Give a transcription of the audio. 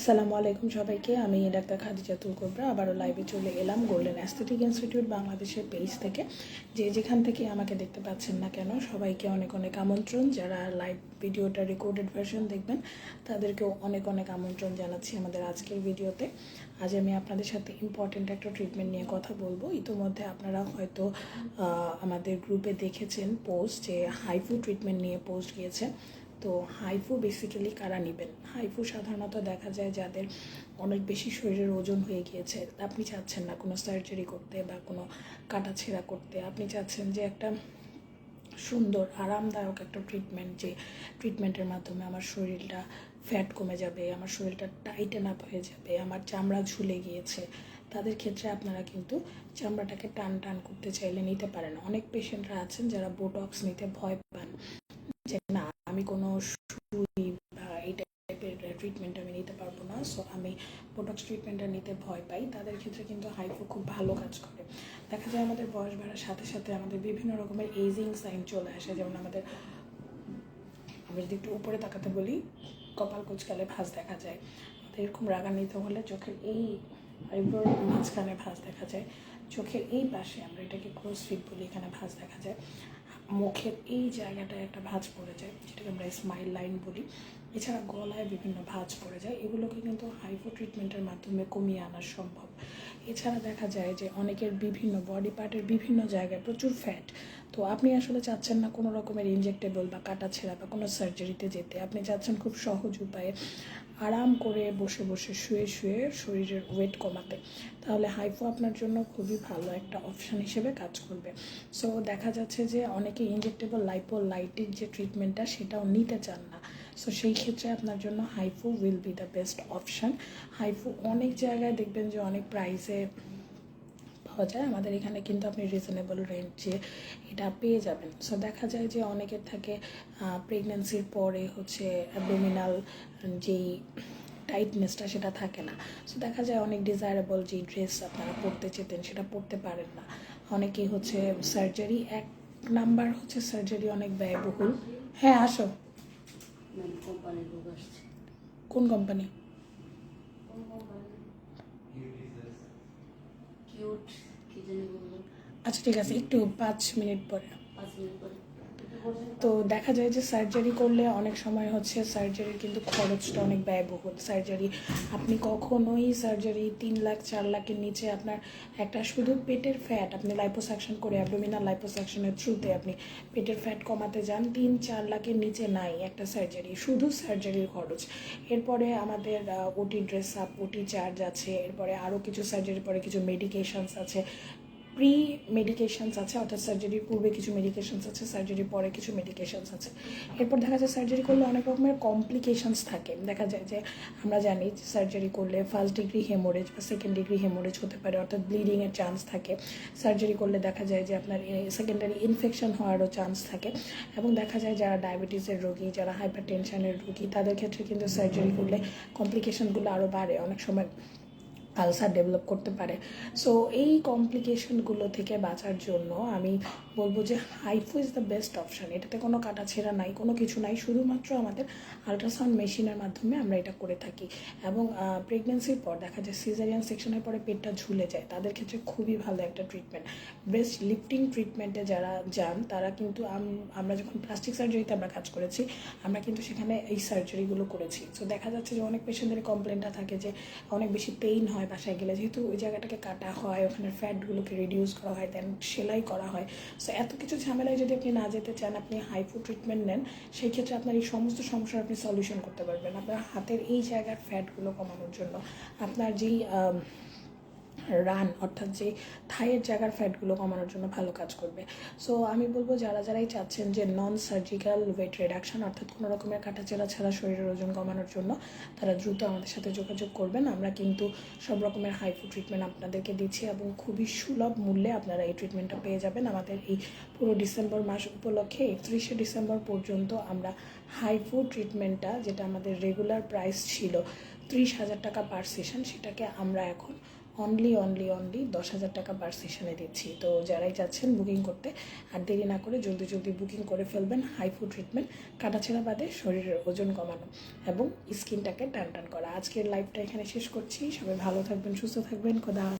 আসসালামু আলাইকুম সবাইকে। আমি ডাক্তার খাদিজাতুল কোবরা আবারও লাইভে চলে এলাম গোল্ডেন অ্যাস্থেটিক ইনস্টিটিউট বাংলাদেশের পেজ থেকে। যেখান থেকে আমাকে দেখতে পাচ্ছেন না কেন, সবাইকে অনেক অনেক আমন্ত্রণ। যারা লাইভ ভিডিওটা রেকর্ডেড ভার্সন দেখবেন তাদেরকেও অনেক অনেক আমন্ত্রণ জানাচ্ছি আমাদের আজকের ভিডিওতে। আজ আমি আপনাদের সাথে ইম্পর্টেন্ট একটা ট্রিটমেন্ট নিয়ে কথা বলবো। ইতোমধ্যে আপনারা হয়তো আমাদের গ্রুপে দেখেছেন পোস্ট, যে হাইফু ট্রিটমেন্ট নিয়ে পোস্ট গিয়েছে। তো হাইফু বেসিক্যালি কারা নেবেন? হাইফু সাধারণত দেখা যায় যাদের অনেক বেশি শরীরের ওজন হয়ে গিয়েছে, আপনি চাচ্ছেন না কোনো সার্জারি করতে বা কোনো কাটাছেঁড়া করতে, আপনি চাচ্ছেন যে একটা সুন্দর আরামদায়ক একটা ট্রিটমেন্ট, যে ট্রিটমেন্টের মাধ্যমে আমার শরীরটা ফ্যাট কমে যাবে, আমার শরীরটা টাইটেন আপ হয়ে যাবে, আমার চামড়া ঝুলে গিয়েছে। তাদের ক্ষেত্রে আপনারা কিন্তু চামড়াটাকে টান টান করতে চাইলে নিতে পারেন। অনেক পেশেন্টরা আছেন যারা বোটক্স নিতে ভয় পান, যে না আমি কোনো সুই বা এই টাইপের ট্রিটমেন্ট আমি নিতে পারবো না, সো আমি বোটক্স ট্রিটমেন্টটা নিতে ভয় পাই। তাদের ক্ষেত্রে কিন্তু হাইফু খুব ভালো কাজ করে। দেখা যায় আমাদের বয়স বাড়ার সাথে সাথে আমাদের বিভিন্ন রকমের এজিং সাইন চলে আসে। যেমন আমরা যদি একটু উপরে তাকাতে বলি, কপাল কুচকালে ভাঁজ দেখা যায়। আমাদের এরকম রাগান্বিত হলে চোখের এই আইব্রোর মাঝখানে ভাঁজ দেখা যায়, চোখের এই পাশে, আমরা এটাকে ক্লোজ ফিট বলি, এখানে ভাঁজ দেখা যায়, মুখের এই জায়গাটায় একটা ভাঁজ পড়ে যায়, যেটাকে আমরা স্মাইল লাইন বলি। এছাড়া গলায় বিভিন্ন ভাঁজ পড়ে যায়। এগুলোকে কিন্তু হাইফু ট্রিটমেন্টের মাধ্যমে কমিয়ে আনা সম্ভব। এছাড়া দেখা যায় যে অনেকের বিভিন্ন বডি পার্টের বিভিন্ন জায়গায় প্রচুর ফ্যাট। তো আপনি আসলে চাচ্ছেন না কোনো রকমের ইনজেক্টেবল বা কাটাছেঁড়া বা কোনো সার্জারিতে যেতে, আপনি চাচ্ছেন খুব সহজ উপায়ে আরাম করে বসে বসে শুয়ে শুয়ে শরীরের ওয়েট কমাতে। তাহলে হাইফু আপনার জন্য খুবই ভালো একটা অপশান হিসেবে কাজ করবে। সো দেখা যাচ্ছে যে অনেকে ইনজেক্টেবল লাইপোলাইটিক যে ট্রিটমেন্টটা সেটাও নিতে চান না। সো সেই ক্ষেত্রে আপনার জন্য হাইফু will be the best option. হাইফু অনেক জায়গায় দেখবেন যে অনেক প্রাইসে পাওয়া যায়, আমাদের এখানে কিন্তু আপনি রিজনেবল রেঞ্জে এটা পেয়ে যাবেন। সো দেখা যায় যে অনেকের থাকে প্রেগনেন্সির পরে অ্যাবডোমিনাল যেই টাইটনেসটা সেটা থাকে না। সো দেখা যায় অনেক ডিজায়ারেবল যে ড্রেস আপনারা পরতে চেতেন সেটা পরতে পারেন না। অনেকেই সার্জারি, এক নাম্বার সার্জারি অনেক ব্যয়বহুল। হ্যাঁ আসো। কোন কোম্পানি? আচ্ছা ঠিক আছে, একটু 5 মিনিট পরে। তো দেখা যায় যে সার্জারি করলে অনেক সময় সার্জারির কিন্তু খরচটা অনেক ব্যয়বহুল। সার্জারি আপনি কখনোই 3 লাখ 4 লাখের নিচে আপনার একটা শুধু পেটের ফ্যাট আপনি লাইপোসাকশন করে, অ্যাবডোমিনাল লাইপোসাকশনের থ্রুতে আপনি পেটের ফ্যাট কমাতে যান, 3-4 লাখের নিচে নাই একটা সার্জারি, শুধু সার্জারির খরচ। এরপরে আমাদের ওটি ড্রেস আপ, ওটি চার্জ আছে, এরপরে আরও কিছু সার্জারির পরে কিছু মেডিকেশনস আছে, প্রি মেডিকেশনস আছে, অর্থাৎ সার্জারির পূর্বে কিছু মেডিকেশনস আছে, সার্জারির পরে কিছু মেডিকেশনস আছে। এরপর দেখা যায় সার্জারি করলে অনেক রকমের কমপ্লিকেশনস থাকে। দেখা যায় যে আমরা জানি যে সার্জারি করলে ফার্স্ট ডিগ্রি হেমোরেজ বা সেকেন্ড ডিগ্রি হেমোরেজ হতে পারে, অর্থাৎ ব্লিডিংয়ের চান্স থাকে। সার্জারি করলে দেখা যায় যে আপনার সেকেন্ডারি ইনফেকশন হওয়ারও চান্স থাকে। এবং দেখা যায় যারা ডায়াবেটিসের রোগী, যারা হাইপার টেনশনের রোগী, তাদের ক্ষেত্রে কিন্তু সার্জারি করলে কমপ্লিকেশনগুলো আরও বাড়ে, অনেক সময় আলসার ডেভেলপ করতে পারে। সো এই কমপ্লিকেশনগুলো থেকে বাঁচার জন্য আমি বলবো যে হাইফু ইজ দ্য বেস্ট অপশান। এটাতে কোনো কাটাছেঁড়া নাই, কোনো কিছু নাই, শুধুমাত্র আমাদের আলট্রাসাউন্ড মেশিনের মাধ্যমে আমরা এটা করে থাকি। এবং প্রেগনেন্সির পর দেখা যায় সিজারিয়ান সেকশনের পরে পেটটা ঝুলে যায়, তাদের ক্ষেত্রে খুবই ভালো একটা ট্রিটমেন্ট। ব্রেস্ট লিফটিং ট্রিটমেন্টে যারা যান তারা কিন্তু আমরা যখন প্লাস্টিক সার্জারিতে আমরা কাজ করেছি, আমরা কিন্তু সেখানে এই সার্জারিগুলো করেছি। সো দেখা যাচ্ছে যে অনেক পেশেন্টের কমপ্লেনটা থাকে যে অনেক বেশি পেইন হয় বাসায় গেলে, যেহেতু ওই জায়গাটাকে কাটা হয়, ওখানে ফ্যাটগুলোকে রিডিউস করা হয়, দেন সেলাই করা হয়। সো এত কিছু ঝামেলায় যদি আপনি না যেতে চান, আপনি হাইফু ট্রিটমেন্ট নেন, সেই ক্ষেত্রে আপনার এই সমস্ত সমস্যার আপনি সলিউশন করতে পারবেন। আপনার হাতের এই জায়গার ফ্যাটগুলো কমানোর জন্য, আপনার যেই রান অর্থাৎ যে থাইয়ের জায়গার ফ্যাটগুলো কমানোর জন্য ভালো কাজ করবে। সো আমি বলবো যারাই চাচ্ছেন যে নন সার্জিক্যাল ওয়েট রিডাকশন, অর্থাৎ কোনো রকমের কাটাছেঁড়া ছাড়া শরীরের ওজন কমানোর জন্য, তারা দ্রুত আমাদের সাথে যোগাযোগ করবেন। আমরা কিন্তু সব রকমের হাইফু ট্রিটমেন্ট আপনাদেরকে দিচ্ছি এবং খুবই সুলভ মূল্যে আপনারা এই ট্রিটমেন্টটা পেয়ে যাবেন। আমাদের এই পুরো ডিসেম্বর মাস উপলক্ষে 31শে ডিসেম্বর পর্যন্ত আমরা হাইফু ট্রিটমেন্টটা, যেটা আমাদের রেগুলার প্রাইস ছিল 30,000 টাকা পার সেশন, সেটাকে আমরা এখন অনলি 10,000 টাকা পার সেশনে দিচ্ছি। তো যারাই যাচ্ছেন বুকিং করতে আর দেরি না করে জলদি বুকিং করে ফেলবেন। হাইফু ট্রিটমেন্ট, কাটাছেঁড়া বাদে শরীরের ওজন কমানো এবং স্কিনটাকে টান করা। আজকের লাইভটা এখানে শেষ করছি। সবাই ভালো থাকবেন, সুস্থ থাকবেন। খোদা।